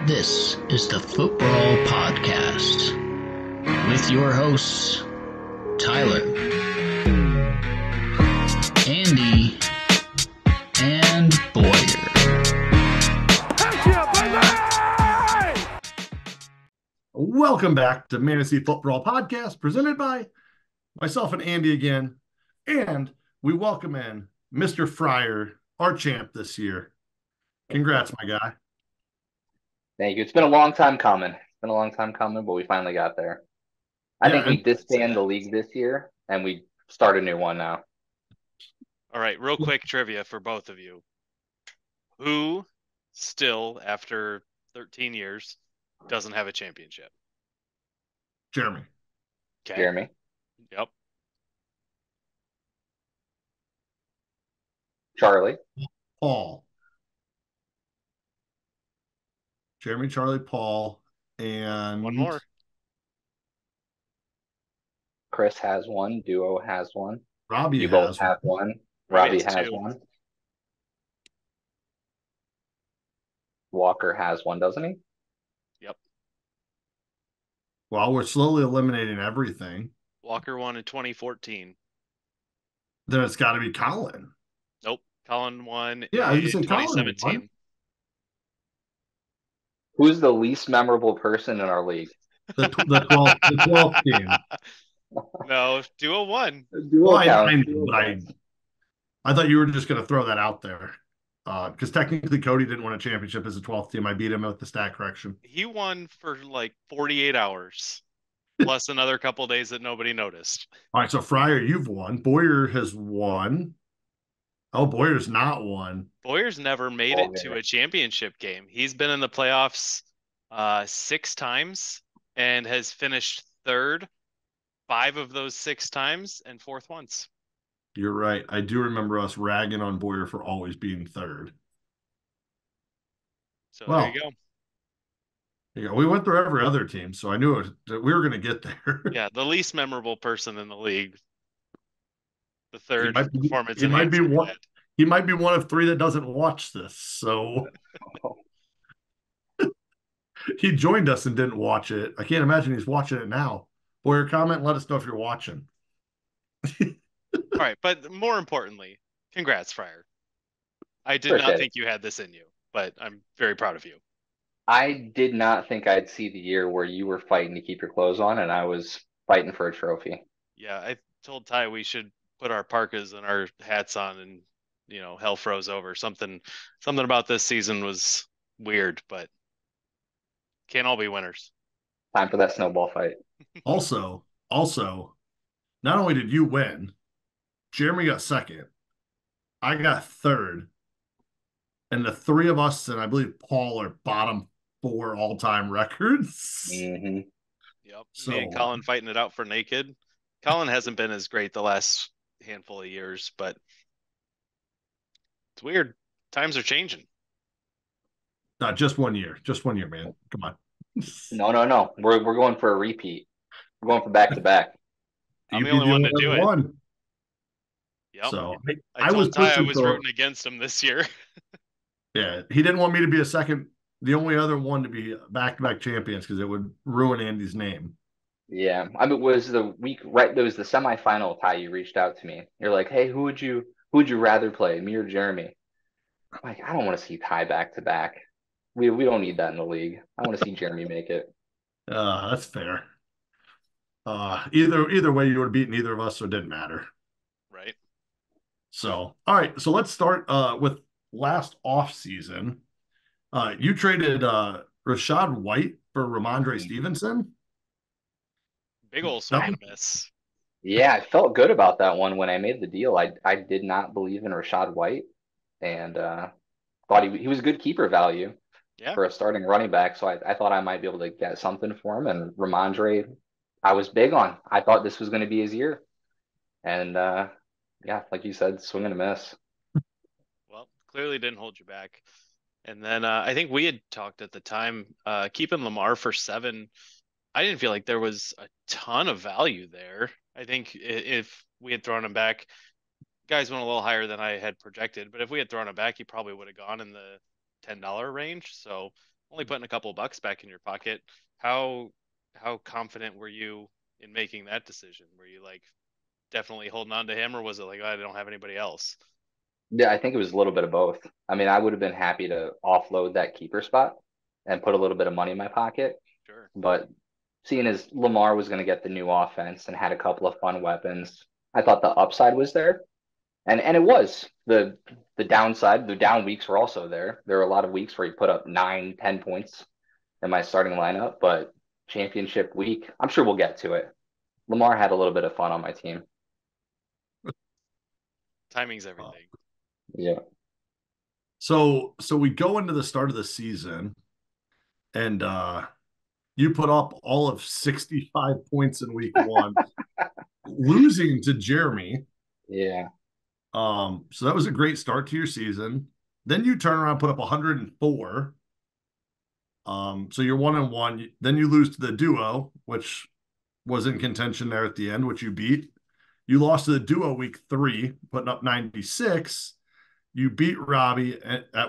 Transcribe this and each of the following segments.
This is the Football Podcast with your hosts, Tyler, Andy, and Boyer. Welcome back to Fantasy Football Podcast, presented by myself and Andy again. And we welcome in Mr. Fryer, our champ this year. Congrats, my guy. Thank you. It's been a long time coming. But we finally got there. I think we disband the league this year, and we start a new one now. All right, real quick trivia for both of you. Who still, after 13 years, doesn't have a championship? Jeremy. Okay. Jeremy. Yep. Charlie. Paul. Jeremy, Charlie, Paul, and one more. Chris has one. Duo has one. Robbie you has both have one. Robbie has two. one. Walker has one, doesn't he? Yep. Well, we're slowly eliminating everything. Walker won in 2014. Then it's got to be Colin. Nope. Colin won Yeah, in you said Colin 2017. won. Who's the least memorable person in our league? The 12th team. No, Duo won. Duo I thought you were just going to throw that out there. Because technically Cody didn't win a championship as a 12th team. I beat him with the stat correction. He won for like 48 hours, plus another couple days that nobody noticed. All right, so Fryer, you've won. Boyer has won. Oh, Boyer's not won. Boyer's never made it to a championship game. He's been in the playoffs 6 times and has finished third 5 of those 6 times and fourth once. You're right. I do remember us ragging on Boyer for always being third. So there you go. Yeah, we went through every other team, so I knew we were going to get there. Yeah, the least memorable person in the league. The third performance. He might be one of 3 that doesn't watch this. So he joined us and didn't watch it. I can't imagine he's watching it now. Boyer, comment and let us know if you're watching. All right, but more importantly, congrats, Fryer. I did not think you had this in you, but I'm very proud of you. I did not think I'd see the year where you were fighting to keep your clothes on and I was fighting for a trophy. Yeah, I told Ty we should put our parkas and our hats on and, hell froze over. Something about this season was weird, but can't all be winners. Time for that snowball fight. Also, not only did you win, Jeremy got second. I got third. And the 3 of us, and I believe Paul, are bottom 4 all-time records. Mm-hmm. Yep. So, me and Colin fighting it out for naked. Colin hasn't been as great the last handful of years, but it's weird. Times are changing. Not just 1 year. Just 1 year, man. Come on. No. We're going for a repeat. We're going for back-to-back. I'm the only one to do it. Yep. So I was rooting against him this year. Yeah, he didn't want me to be the only other one to be back-to-back champions because it would ruin Andy's name. Yeah, I mean, it was the week right. There was the semifinal. Ty, you reached out to me. You're like, "Hey, who would you rather play, me or Jeremy?" I'm like, I don't want to see Ty back-to-back. We don't need that in the league. I want to see Jeremy make it. That's fair. Either way, you would have beaten either of us, so it didn't matter. Right. So, all right. So let's start with last offseason. You traded Rachaad White for Ramondre Stevenson. Big old swing and a miss. Yeah, I felt good about that one when I made the deal. I did not believe in Rachaad White and thought he was good keeper value for a starting running back. So I thought I might be able to get something for him. And Ramondre, I was big on. I thought this was going to be his year. And like you said, swing and a miss. Well, clearly didn't hold you back. And then I think we had talked at the time, keeping Lamar for 7. I didn't feel like there was a ton of value there. I think if we had thrown him back, guys went a little higher than I had projected. But if we had thrown him back, he probably would have gone in the $10 range. So only putting a couple of bucks back in your pocket. How confident were you in making that decision? Were you like definitely holding on to him, or was it like, oh, I don't have anybody else? Yeah, I think it was a little bit of both. I mean, I would have been happy to offload that keeper spot and put a little bit of money in my pocket. Sure. But seeing as Lamar was going to get the new offense and had a couple of fun weapons, I thought the upside was there. And it was. The downside, the down weeks were also there. There were a lot of weeks where he put up 9, 10 points in my starting lineup, but championship week, I'm sure we'll get to it. Lamar had a little bit of fun on my team. Timing's everything. Yeah. So we go into the start of the season, and you put up all of 65 points in week 1, losing to Jeremy. Yeah. So that was a great start to your season. Then you turn around and put up 104. So you're 1-1. Then you lose to the duo, which was in contention there at the end, which you beat. You lost to the duo week 3, putting up 96. You beat Robbie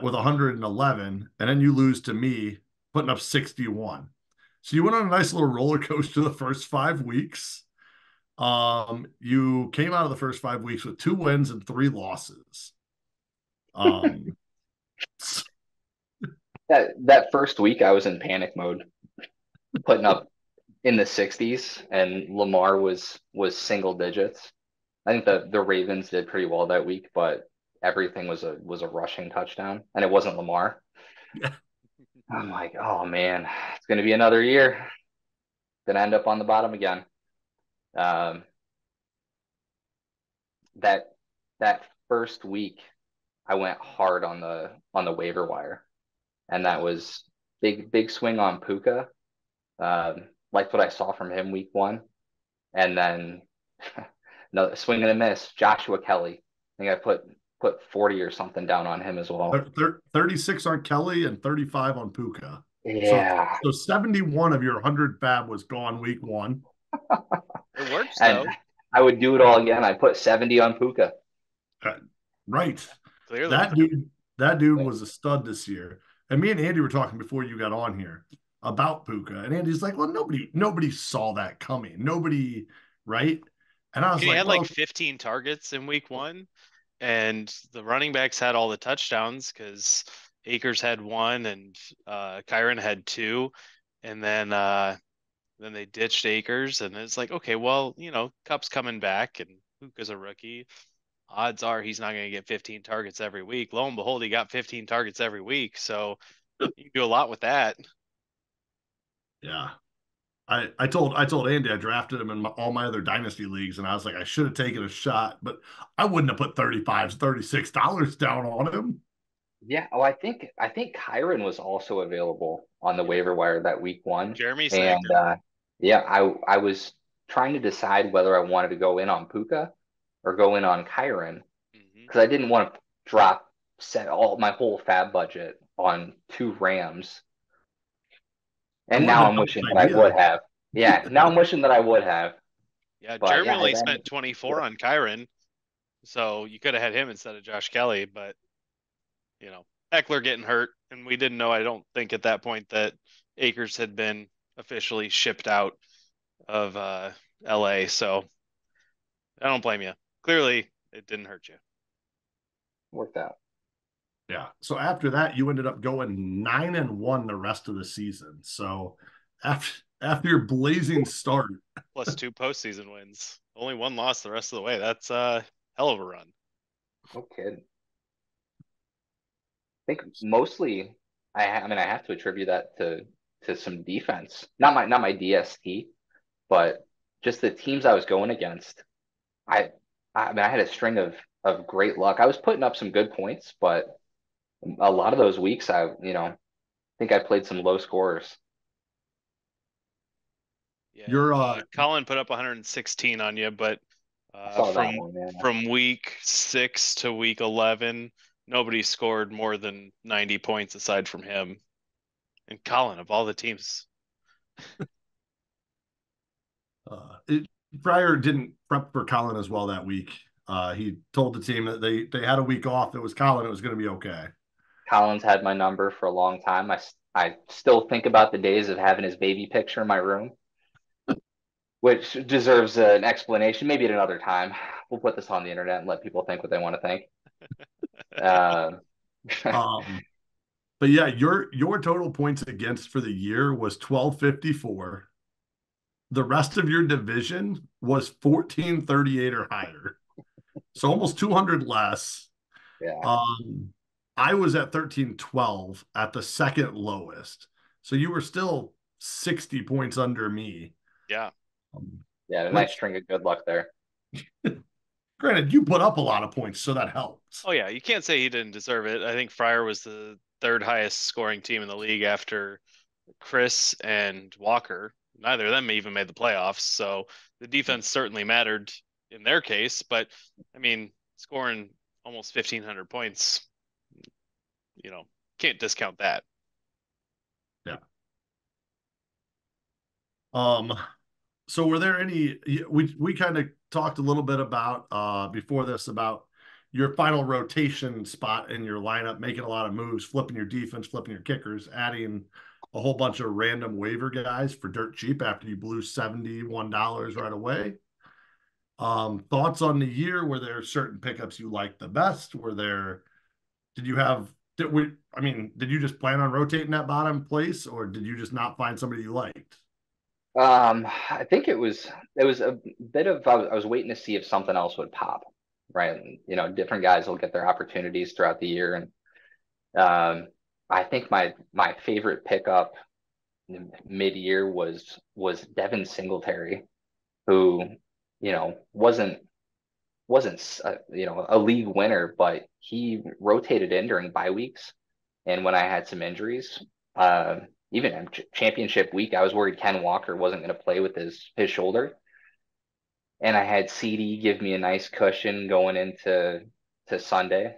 with 111, and then you lose to me, putting up 61. So you went on a nice little roller coaster the first 5 weeks. You came out of the first 5 weeks with 2 wins and 3 losses. That first week, I was in panic mode, putting up in the 60s, and Lamar was single digits. I think the Ravens did pretty well that week, but everything was a rushing touchdown, and it wasn't Lamar. Yeah. I'm like, oh man, it's going to be another year. Going to end up on the bottom again. That first week, I went hard on the waiver wire, and that was big swing on Puka. Liked what I saw from him week 1, and then another swing and a miss. Joshua Kelly. I think I put 40 or something down on him as well. 36 on Kelly and 35 on Puka. Yeah. So 71 of your 100 fab was gone week 1. It works though. And I would do it all again. I put 70 on Puka. Right. Clearly. That dude was a stud this year. And me and Andy were talking before you got on here about Puka. And Andy's like, well, nobody saw that coming. Nobody, right? And I was he like, had like 15 targets in week 1, and the running backs had all the touchdowns because Akers had 1 and Kyren had 2, and then they ditched Akers, and it's like, okay, well, Kupp's coming back, and Puka's a rookie. Odds are he's not going to get 15 targets every week. Lo and behold, he got 15 targets every week, so you can do a lot with that. Yeah. I told Andy I drafted him in all my other dynasty leagues, and I was like, I should have taken a shot, but I wouldn't have put $36 down on him. Yeah. Oh, I think Kyren was also available on the waiver wire that week 1. Jeremy and yeah, I was trying to decide whether I wanted to go in on Puka or go in on Kyren, because I didn't want to set all my whole fab budget on 2 Rams. And now I'm wishing that I would have. Yeah, now I'm wishing that I would have. Yeah, Jeremy only spent 24 on Kyren, so you could have had him instead of Josh Kelly, but Eckler getting hurt, and we didn't know, I don't think at that point, that Akers had been officially shipped out of LA, so I don't blame you. Clearly, it didn't hurt you. Worked out. Yeah. So after that, you ended up going 9-1 the rest of the season. So after your blazing start, plus 2 postseason wins, only 1 loss the rest of the way. That's a hell of a run. No kidding. I think mostly, I have to attribute that to some defense. Not my DST, but just the teams I was going against. I had a string of great luck. I was putting up some good points, but a lot of those weeks, I think I played some low scorers. Yeah, Colin put up 116 on you, but from week 6 to week 11, nobody scored more than 90 points aside from him. And Colin, of all the teams. Fryer didn't prep for Colin as well that week. He told the team that they had a week off. It was Colin. It was going to be okay. Colin's had my number for a long time. I still think about the days of having his baby picture in my room, which deserves an explanation. Maybe at another time. We'll put this on the internet and let people think what they want to think. Um, but yeah, your total points against for the year was 1254. The rest of your division was 1438 or higher. So almost 200 less. Yeah. I was at 1312 at the second lowest. So you were still 60 points under me. Yeah. Yeah, a nice string of good luck there. Granted, you put up a lot of points, so that helps. Oh yeah, you can't say he didn't deserve it. I think Friar was the third highest scoring team in the league after Chris and Walker. Neither of them even made the playoffs, so the defense certainly mattered in their case. But I mean, scoring almost 1,500 points, can't discount that. Yeah. So were there any, we kind of talked a little bit about before this about your final rotation spot in your lineup, making a lot of moves, flipping your defense, flipping your kickers, adding a whole bunch of random waiver guys for dirt cheap after you blew $71 right away. Thoughts on the year? Were there certain pickups you liked the best? Did you just plan on rotating that bottom place, or did you just not find somebody you liked? I think it was a bit of I was waiting to see if something else would pop, right? Different guys will get their opportunities throughout the year, and I think my favorite pickup mid-year was Devin Singletary, who wasn't a league winner, but he rotated in during bye weeks, and when I had some injuries. Even in championship week, I was worried Ken Walker wasn't going to play with his shoulder. And I had CD give me a nice cushion going into Sunday.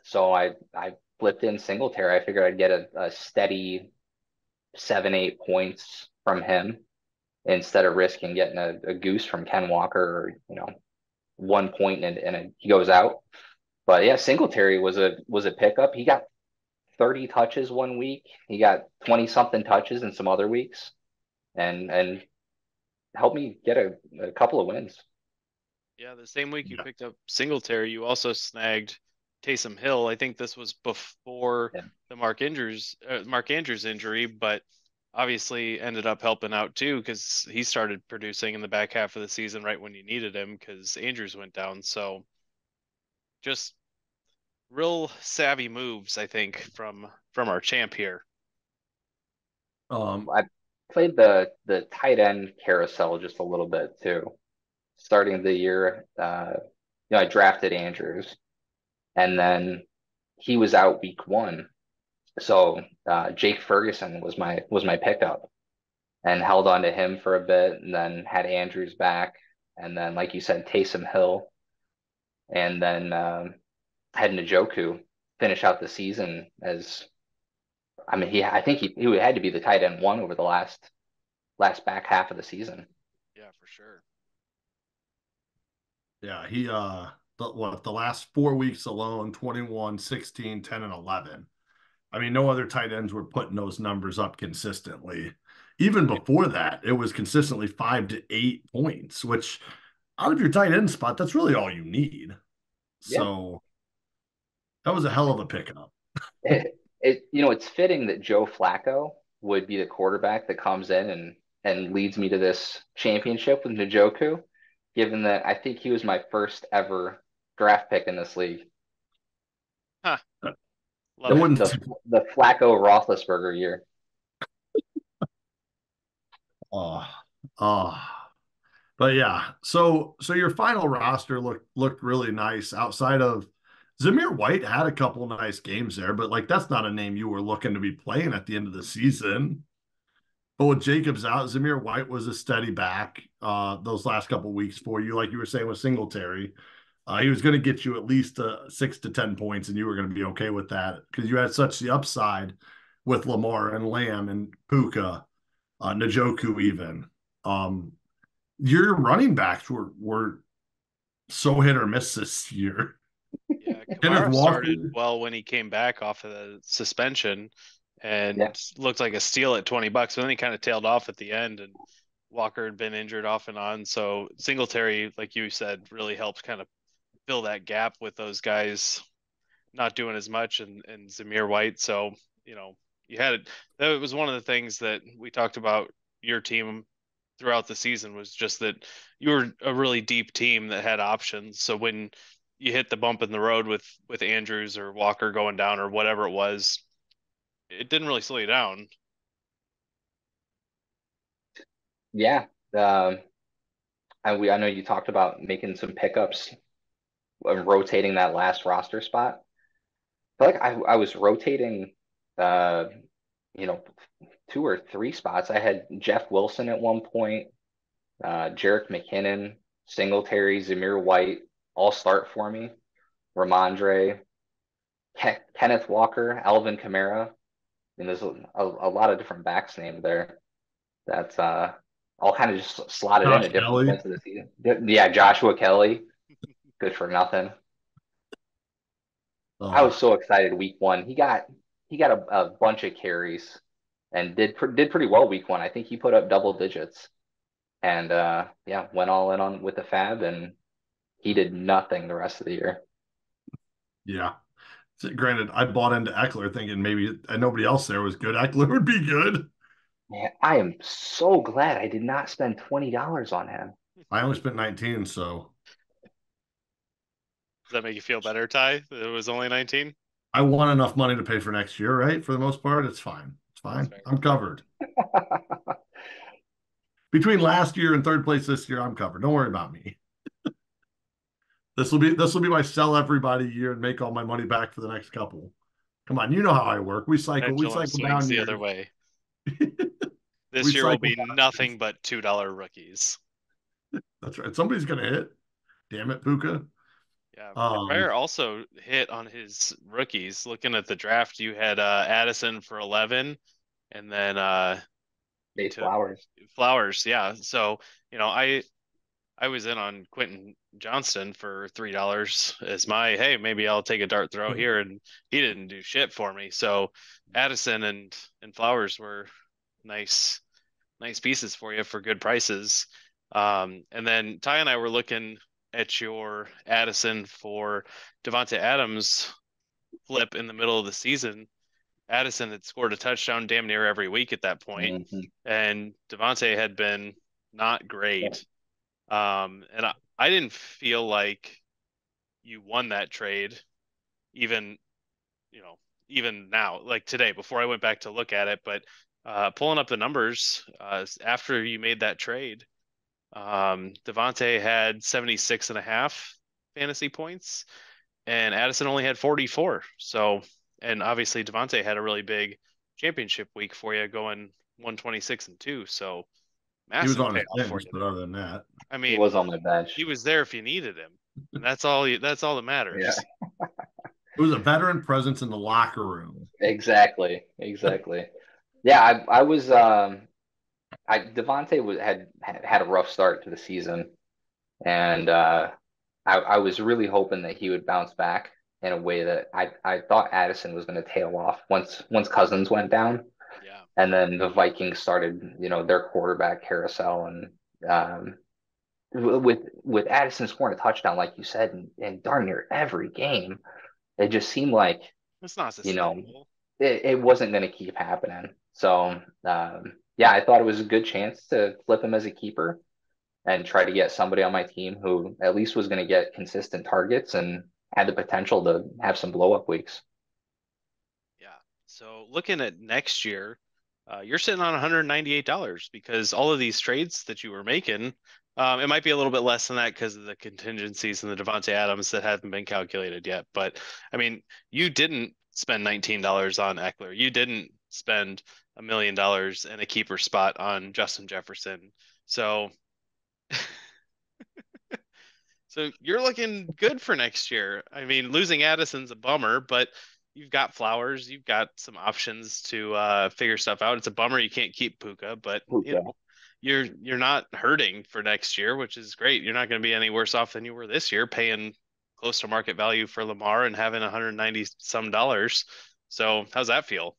So I flipped in Singletary. I figured I'd get a steady 7-8 points from him instead of risking getting a goose from Ken Walker or 1 point and he goes out. But yeah, Singletary was a pickup. He got 30 touches one week. He got 20 something touches in some other weeks and helped me get a couple of wins. Yeah, the same week you picked up Singletary, you also snagged Taysom Hill. I think this was before the Mark Andrews injury, but obviously ended up helping out too because he started producing in the back half of the season right when you needed him because Andrews went down. So just real savvy moves, I think, from our champ here. I played the tight end carousel just a little bit too. Starting the year, I drafted Andrews, and then he was out week 1, so Jake Ferguson was my pickup, and held on to him for a bit, and then had Andrews back, and then like you said, Taysom Hill, and then had Njoku finish out the season as, I think he had to be the tight end 1 over the last back half of the season. Yeah, for sure. Yeah, he the last 4 weeks alone, 21, 16, 10, and 11. I mean, no other tight ends were putting those numbers up consistently. Even before that, it was consistently 5 to 8 points, which out of your tight end spot, that's really all you need. Yeah. So that was a hell of a pickup. It's fitting that Joe Flacco would be the quarterback that comes in and leads me to this championship with Njoku, given that I think he was my first ever draft pick in this league. Huh. The Flacco Roethlisberger year. But yeah, so your final roster looked really nice. Outside of Zamir White had a couple nice games there, but like that's not a name you were looking to be playing at the end of the season. But with Jacobs out, Zamir White was a steady back those last couple weeks for you, like you were saying with Singletary. He was going to get you at least 6 to 10 points, and you were going to be okay with that because you had such the upside with Lamar and Lamb and Puka, Njoku even. Your running backs were so hit or miss this year. Yeah, Kamara started well when he came back off of the suspension. and looked like a steal at $20. But then he kind of tailed off at the end, and Walker had been injured off and on. So Singletary, like you said, really helped kind of fill that gap with those guys not doing as much, and Zamir White. So, you had it. That was one of the things that we talked about your team throughout the season, was just that you were a really deep team that had options. So when you hit the bump in the road with Andrews or Walker going down or whatever it was, it didn't really slow you down. Yeah. I know you talked about making some pickups and rotating that last roster spot. I feel like I was rotating, you know, 2 or 3 spots. I had Jeff Wilson at one point, Jerick McKinnon, Singletary, Zamir White, all start for me. Ramondre, Kenneth Walker, Alvin Kamara. I mean, there's a lot of different backs named there. That's all kind of just slotted in at different points of the season. Yeah, Joshua Kelly, good for nothing. I was so excited week 1. He got a bunch of carries and did pretty well week 1. I think he put up double digits, and went all in on with the fab, and he did nothing the rest of the year. Yeah. So, granted, I bought into Ekeler thinking maybe nobody else there was good. Ekeler would be good. Man, I am so glad I did not spend $20 on him. I only spent 19, so. Does that make you feel better, Ty? It was only 19? I want enough money to pay for next year, right? For the most part, it's fine. It's fine. I'm covered. Between last year and third place this year, I'm covered. Don't worry about me. This will be my sell everybody year and make all my money back for the next couple. Come on, you know how I work. We cycle down the other way. This year will be nothing but $2 rookies. That's right. Somebody's gonna hit. Damn it, Puka. Yeah, Bear also hit on his rookies. Looking at the draft, you had Addison for 11, and then Nate Flowers. Flowers, yeah. So I was in on Quentin Johnston for $3 as my, hey, maybe I'll take a dart throw here, and he didn't do shit for me. So Addison and Flowers were nice pieces for you for good prices. And then Ty and I were looking at your Addison for Davante Adams flip in the middle of the season. Addison had scored a touchdown damn near every week at that point, and Davante had been not great. And I didn't feel like you won that trade, even now, like today, before I went back to look at it. But pulling up the numbers after you made that trade, Davante had 76.5 fantasy points, and Addison only had 44. So, and obviously Davante had a really big championship week for you, going 126-2. So he was on his bench, but other than that, I mean, he was on my bench. He was there if you needed him, and that's all that matters. Yeah. It was a veteran presence in the locker room. Exactly. Yeah, I was. Davante had a rough start to the season, and I was really hoping that he would bounce back in a way that I thought Addison was going to tail off once Cousins went down. Yeah. And then the Vikings started, their quarterback carousel, and with Addison scoring a touchdown, like you said, in darn near every game, it just seemed like it's not sustainable. It wasn't going to keep happening. So I thought it was a good chance to flip him as a keeper and try to get somebody on my team who at least was going to get consistent targets and had the potential to have some blow up weeks. Yeah. So looking at next year, you're sitting on $198 because all of these trades that you were making, it might be a little bit less than that because of the contingencies and the Davante Adams that haven't been calculated yet. But I mean, you didn't spend $19 on Ekeler. You didn't spend $1 million in a keeper spot on Justin Jefferson. So you're looking good for next year. I mean, losing Addison's a bummer, but you've got Flowers, you've got some options to figure stuff out. It's a bummer you can't keep Puka, but you're not hurting for next year, which is great. You're not going to be any worse off than you were this year, paying close to market value for Lamar and having $190 some. So how's that feel?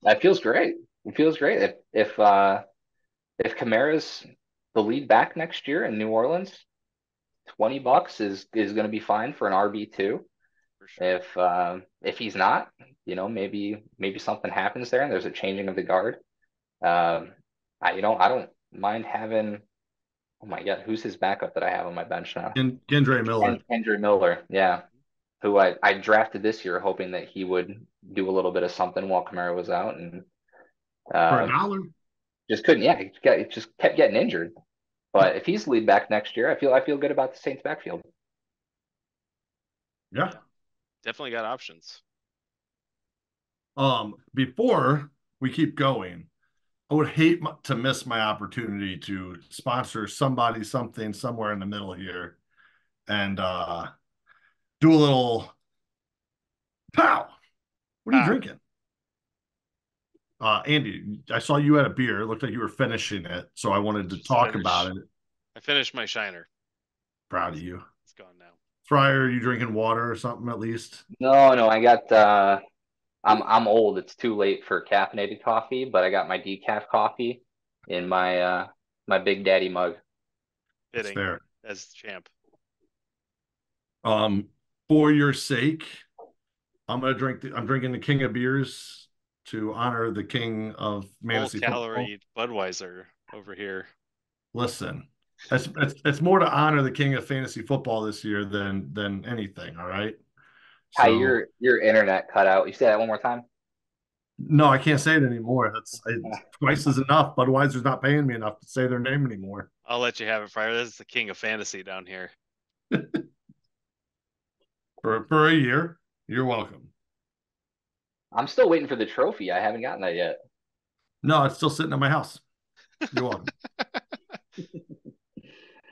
That feels great. It feels great. If Kamara's the lead back next year in New Orleans, $20 is going to be fine for an RB2. For sure. If he's not, maybe something happens there and there's a changing of the guard. I don't mind having. Oh my God, who's his backup that I have on my bench now? Kendre Miller. Kendre Miller, yeah, who I drafted this year hoping that he would do a little bit of something while Kamara was out, and For a uh, dollar. just couldn't. Yeah, he just kept getting injured. But if he's lead back next year, I feel good about the Saints backfield. Yeah. Definitely got options. Before we keep going, I would hate to miss my opportunity to sponsor somebody, something, somewhere in the middle here, and do a little pow. What are you drinking? Andy, I saw you had a beer. It looked like you were finishing it, so I wanted to talk about it. I finished my Shiner. Proud of you. It's gone now. Fryer, are you drinking water or something at least? No, I got I'm old. It's too late for caffeinated coffee, but I got my decaf coffee in my Big Daddy mug. That's Fitting fair. as champ. For your sake, I'm drinking the King of Beers to honor the king of fantasy football. Calorie Budweiser over here. Listen, it's more to honor the king of fantasy football this year than anything. All right. Hi, your internet cut out. You say that one more time? No, I can't say it anymore. Twice is enough. Budweiser's not paying me enough to say their name anymore. I'll let you have it, Fryer. This is the king of fantasy down here. For a year, you're welcome. I'm still waiting for the trophy. I haven't gotten that yet. No, it's still sitting at my house. You're welcome.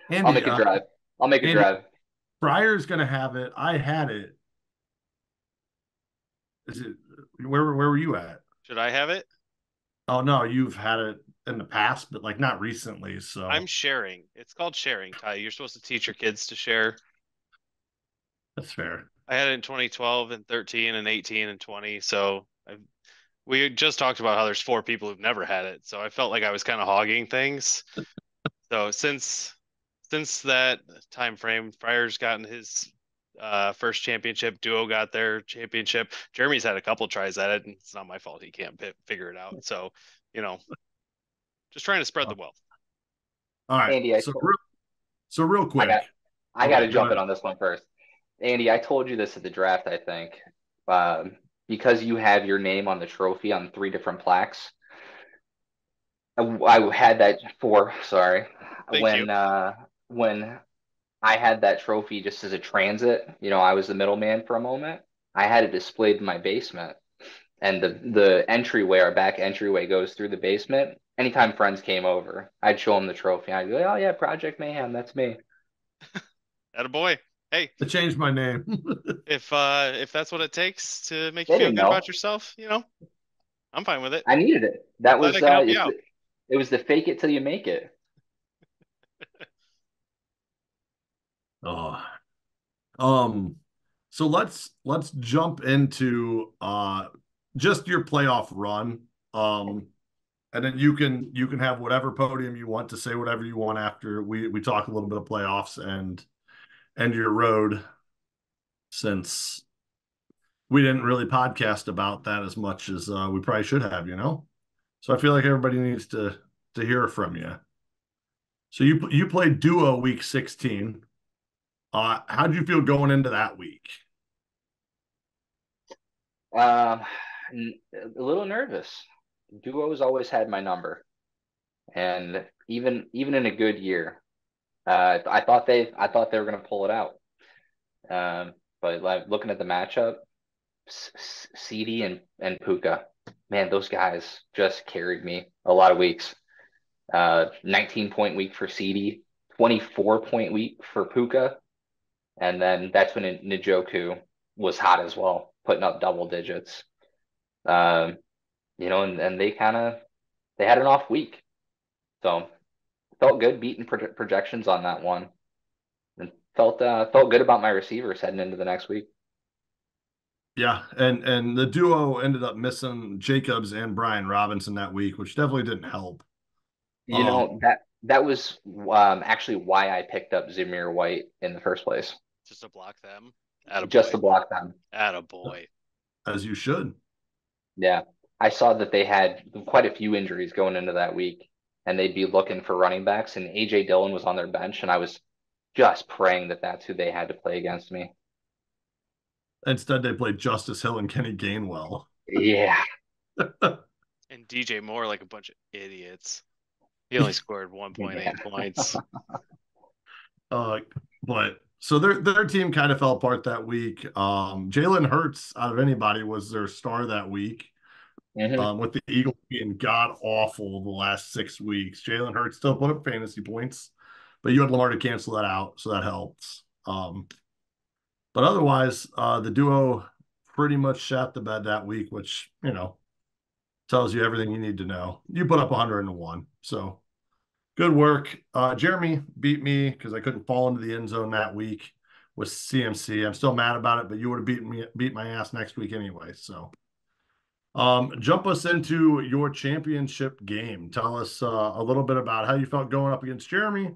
Andy, I'll make a drive. Drive. Fryer's gonna have it. I had it. Is it where were you at? Should I have it? Oh no, you've had it in the past, but like not recently. So I'm sharing. It's called sharing, Ty. You're supposed to teach your kids to share. That's fair. I had it in 2012 and 13 and 18 and 20. So we just talked about how there's 4 people who've never had it. So I felt like I was kind of hogging things. So since that time frame, Fryer's gotten his first championship. Duo got their championship. Jeremy's had a couple tries at it, and it's not my fault he can't figure it out. So, just trying to spread the wealth. All right. Andy, so real quick, I got to jump in on this one first. Andy, I told you this at the draft, I think, because you have your name on the trophy on 3 different plaques. I had that 4. Sorry, when I had that trophy just as a transit, I was the middleman for a moment. I had it displayed in my basement, and the entryway, our back entryway, goes through the basement. Anytime friends came over, I'd show them the trophy. I'd go, "Oh yeah, Project Mayhem, that's me." Attaboy. Hey, to change my name. if that's what it takes to make you feel good about yourself, I'm fine with it. I needed it. That was it was the fake it till you make it. So let's jump into just your playoff run. And then you can have whatever podium you want to say whatever you want after we talk a little bit of playoffs and your road, since we didn't really podcast about that as much as we probably should have, So I feel like everybody needs to hear from you. So you played duo week 16. How did you feel going into that week? A little nervous. Duo's always had my number, and even in a good year, I thought they were going to pull it out. But like looking at the matchup, CD and Puka, man, those guys just carried me a lot of weeks. 19-point week for CD, 24-point week for Puka, and then that's when Njoku was hot as well, putting up double digits. And they had an off week, so felt good beating projections on that one, and felt good about my receivers heading into the next week. Yeah, and the duo ended up missing Jacobs and Brian Robinson that week, which definitely didn't help. You know, that was actually why I picked up Zamir White in the first place. Just to block them. Just to Attaboy. block them. Attaboy. As you should. Yeah. I saw that they had quite a few injuries going into that week, and they'd be looking for running backs, and A.J. Dillon was on their bench, and I was just praying that that's who they had to play against me. Instead, they played Justice Hill and Kenny Gainwell. Yeah. And DJ Moore like a bunch of idiots. He only scored 1.8 points. But so their team kind of fell apart that week. Jalen Hurts, out of anybody, was their star that week. With the Eagles being god awful the last 6 weeks. Jalen Hurts still put up fantasy points, but you had Lamar to cancel that out, so that helps. But otherwise, the duo pretty much shot the bed that week, which, tells you everything you need to know. You put up 101, so good work. Jeremy beat me because I couldn't fall into the end zone that week with CMC. I'm still mad about it, but you would have beat my ass next week anyway, so. Jump us into your championship game. Tell us a little bit about how you felt going up against Jeremy.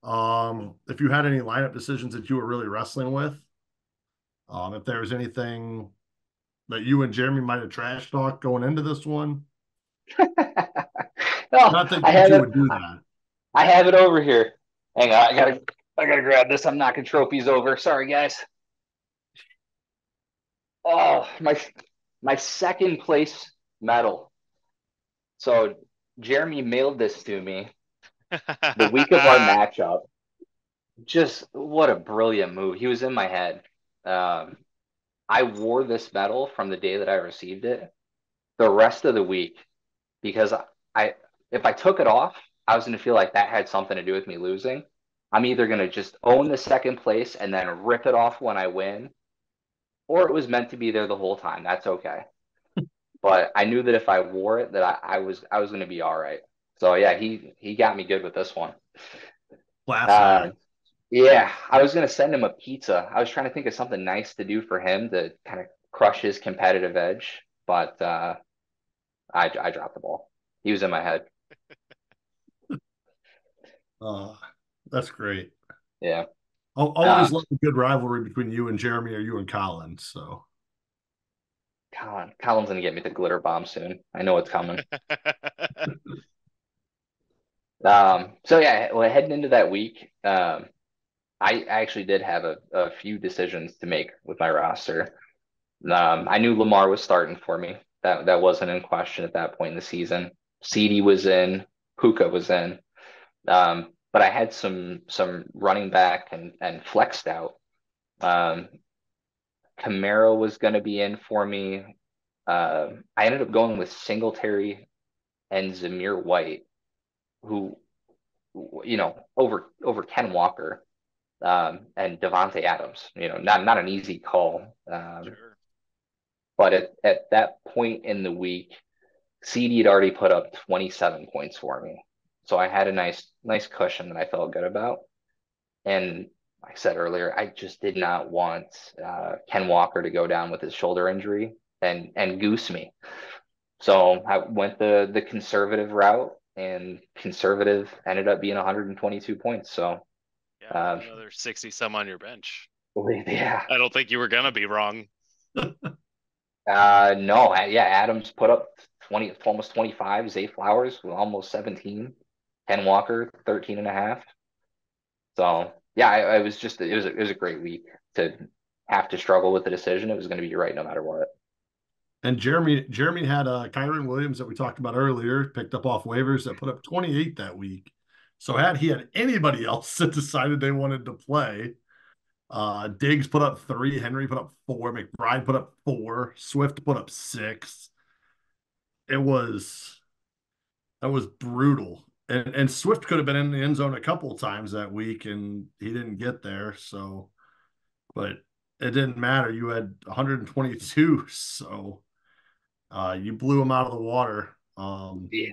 If you had any lineup decisions that you were really wrestling with. If there was anything that you and Jeremy might have trash talked going into this one. Not that you would do that. I have it over here. Hang on, I gotta grab this. I'm knocking trophies over. Sorry, guys. Oh, my second place medal. So Jeremy mailed this to me the week of our matchup. Just what a brilliant move. He was in my head. I wore this medal from the day that I received it the rest of the week because if I took it off, I was going to feel like that had something to do with me losing. I'm either going to just own the second place and then rip it off when I win, or it was meant to be there the whole time. That's okay. But I knew that if I wore it, that I was going to be all right. So yeah, he got me good with this one. Yeah, I was going to send him a pizza. I was trying to think of something nice to do for him to kind of crush his competitive edge, but I dropped the ball. He was in my head. That's great. Yeah. I'll always love a good rivalry between you and Jeremy or you and Colin. So Colin's gonna get me the glitter bomb soon. I know it's coming. So yeah, well, heading into that week, I actually did have a few decisions to make with my roster. I knew Lamar was starting for me. That wasn't in question at that point in the season. CD was in, Puka was in. But I had some running back and flexed out. Kamara was going to be in for me. I ended up going with Singletary and Zamir White, who, over Ken Walker and Devontae Adams. Not an easy call. Sure. But at that point in the week, CD had already put up 27 points for me. So I had a nice cushion that I felt good about. And like I said earlier, I just did not want Ken Walker to go down with his shoulder injury and goose me. So I went the conservative route, and conservative ended up being 122 points. So yeah, another 60 some on your bench. Yeah. I don't think you were gonna be wrong. No, yeah, Adams put up 20, almost 25. Zay Flowers with almost 17. Ken Walker 13 and a half. So yeah, it was a great week to have to struggle with the decision. It was going to be right no matter what. And Jeremy had Kyren Williams that we talked about earlier, picked up off waivers, that put up 28 that week. So had anybody else that decided they wanted to play, Diggs put up 3, Henry put up 4, McBride put up 4, Swift put up 6. That was brutal. And Swift could have been in the end zone a couple of times that week, and he didn't get there. So, but it didn't matter. You had 122, so you blew him out of the water. Yeah,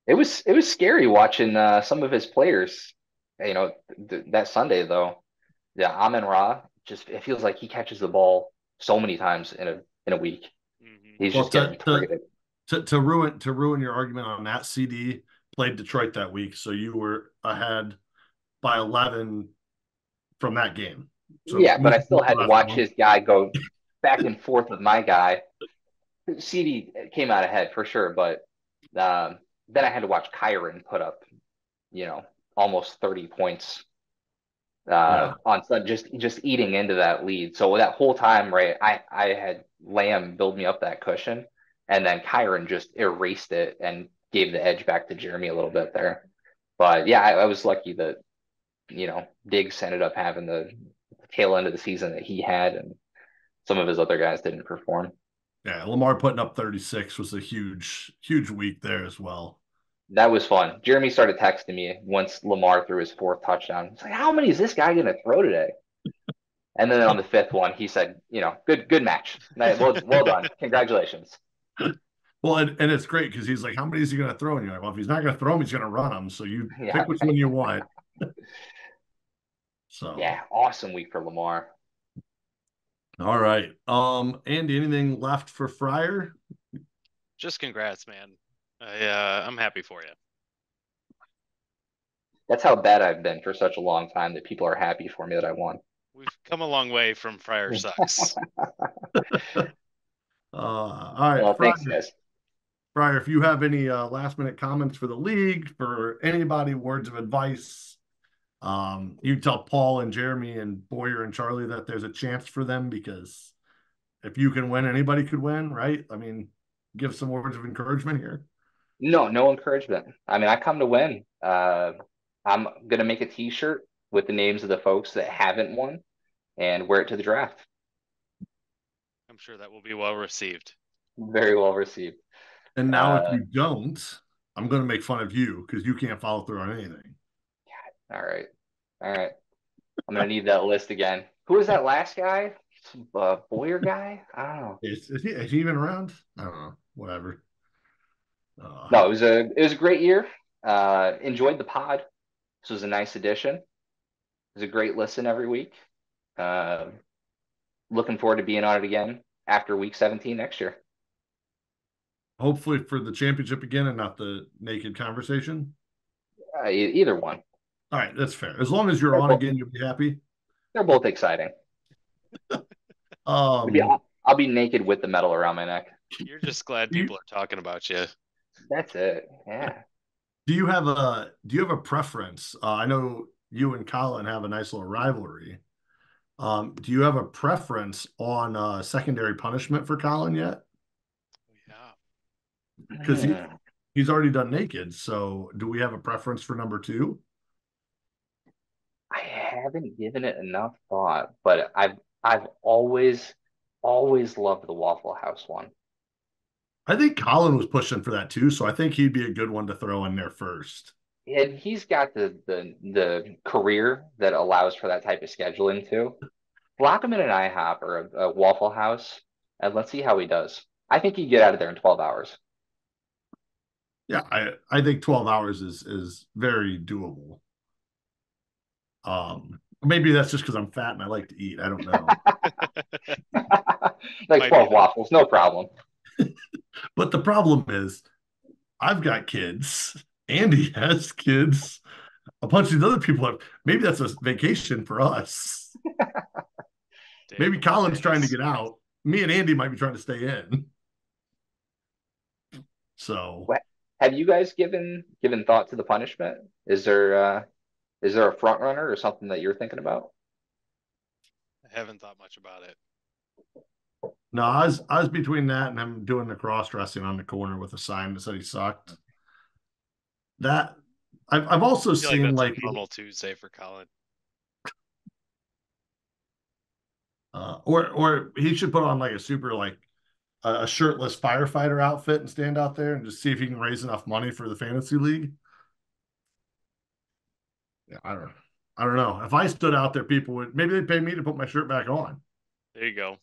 it was scary watching some of his players. That Sunday though, yeah, Amon-Ra, just it feels like he catches the ball so many times in a week. He's Well, just getting targeted. To ruin your argument on that, CD played Detroit that week, so you were ahead by 11 from that game. So Yeah, but I still had to watch his guy go back and forth with my guy. CD came out ahead for sure, but then I had to watch Kyren put up, almost 30 points on just eating into that lead. So that whole time, right, I had Lamb build me up that cushion, and then Kyren just erased it and gave the edge back to Jeremy a little bit there. But yeah, I was lucky that Diggs ended up having the tail end of the season that he had, and some of his other guys didn't perform. Yeah, Lamar putting up 36 was a huge week there as well. That was fun. Jeremy started texting me once Lamar threw his 4th touchdown. It's like, how many is this guy going to throw today? And then on the 5th one, he said, good match. Well done. Congratulations. Well, and it's great because he's like, how many is he going to throw? And you're like, well, if he's not going to throw them, he's going to run them. So you pick which one you want. So yeah, awesome week for Lamar. All right. Andy, anything left for Fryer? Just congrats, man. I'm happy for you. That's how bad I've been for such a long time that people are happy for me that I won. We've come a long way from Fryer sucks. All right. Well, thanks, guys. Fryer, if you have any last minute comments for the league, for anybody, words of advice, you tell Paul and Jeremy and Boyer and Charlie that there's a chance for them, because if you can win, anybody could win, right? I mean, give some words of encouragement here. No encouragement. I mean, I come to win. I'm going to make a t-shirt with the names of the folks that haven't won and wear it to the draft. I'm sure that will be well received. Very well received. And now if you don't, I'm going to make fun of you because you can't follow through on anything. All right. I'm going to need that list again. Who was that last guy? Boyer guy? I don't know. Is he even around? I don't know. Whatever. No, it was a great year. Enjoyed the pod. This was a nice addition. It was a great listen every week. Looking forward to being on it again after week 17 next year. Hopefully for the championship again and not the naked conversation. Either one. All right, that's fair. As long as you're on again, you'll be happy. They're both exciting. I'll be naked with the medal around my neck. You're just glad people are talking about you. That's it. Yeah. Do you have a preference? I know you and Colin have a nice little rivalry. Do you have a preference on secondary punishment for Colin yet? Yeah. Because he's already done naked. So do we have a preference for number 2? I haven't given it enough thought, but I've always loved the Waffle House one. I think Colin was pushing for that too, so I think he'd be a good one to throw in there first. And he's got the career that allows for that type of scheduling too. Block him in an IHOP or a Waffle House, and let's see how he does. I think he'd get out of there in 12 hours. Yeah, I think 12 hours is very doable. Maybe that's just because I'm fat and I like to eat. I don't know. Like 12 waffles, no problem. But the problem is, I've got kids. Andy has kids. A bunch of these other people have. Maybe that's a vacation for us. Maybe Colin's trying to get out. Me and Andy might be trying to stay in. So, have you guys given thought to the punishment? Is there a front runner or something that you're thinking about? I haven't thought much about it. No, I was between that and him doing the cross dressing on the corner with a sign that said he sucked. That I've also seen like a normal Tuesday for Colin. Or he should put on like a super a shirtless firefighter outfit and stand out there and just see if he can raise enough money for the fantasy league. Yeah, I don't know. If I stood out there, people would maybe they'd pay me to put my shirt back on. There you go.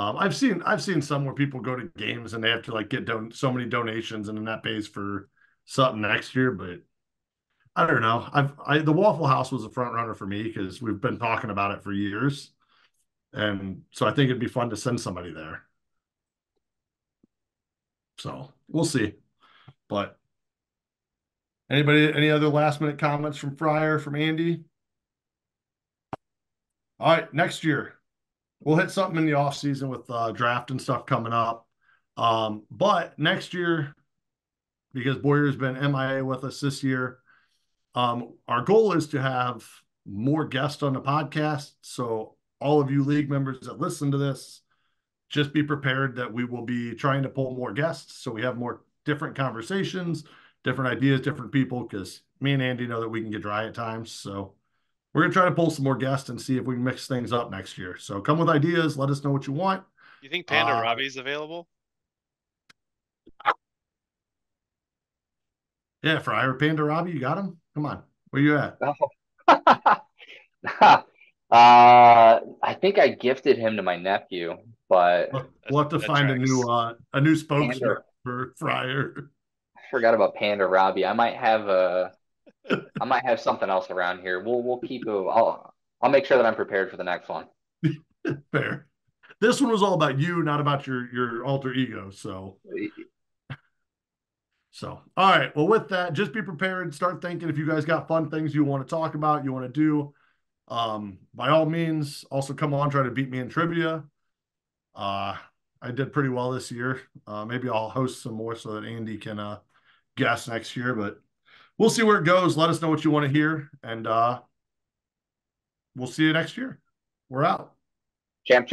I've seen some where people go to games and they have to get so many donations and then that pays for something next year. But I don't know. The Waffle House was a front runner for me because we've been talking about it for years. And so I think it'd be fun to send somebody there. So we'll see. But any other last minute comments from Fryer, from Andy? All right, next year we'll hit something in the off season with draft and stuff coming up. But next year, because Boyer's been MIA with us this year, our goal is to have more guests on the podcast. So all of you league members that listen to this, just be prepared that we will be trying to pull more guests so we have more different conversations, different ideas, different people, because me and Andy know that we can get dry at times. So we're going to try to pull some more guests and see if we can mix things up next year. So come with ideas. Let us know what you want. You think Panda Robbie's available? Yeah, Fryer, Panda Robbie, you got him? Come on. Where you at? I think I gifted him to my nephew, but we'll have to find a new spokesman for Fryer. I forgot about Panda Robbie. I might have something else around here. We'll keep it. I'll make sure that I'm prepared for the next one. Fair. This one was all about you, not about your alter ego. So all right. Well, with that, just be prepared. Start thinking if you guys got fun things you want to talk about, you want to do. By all means, also come on, try to beat me in trivia. I did pretty well this year. Maybe I'll host some more so that Andy can guess next year, but we'll see where it goes. Let us know what you want to hear, and we'll see you next year. We're out. Champ.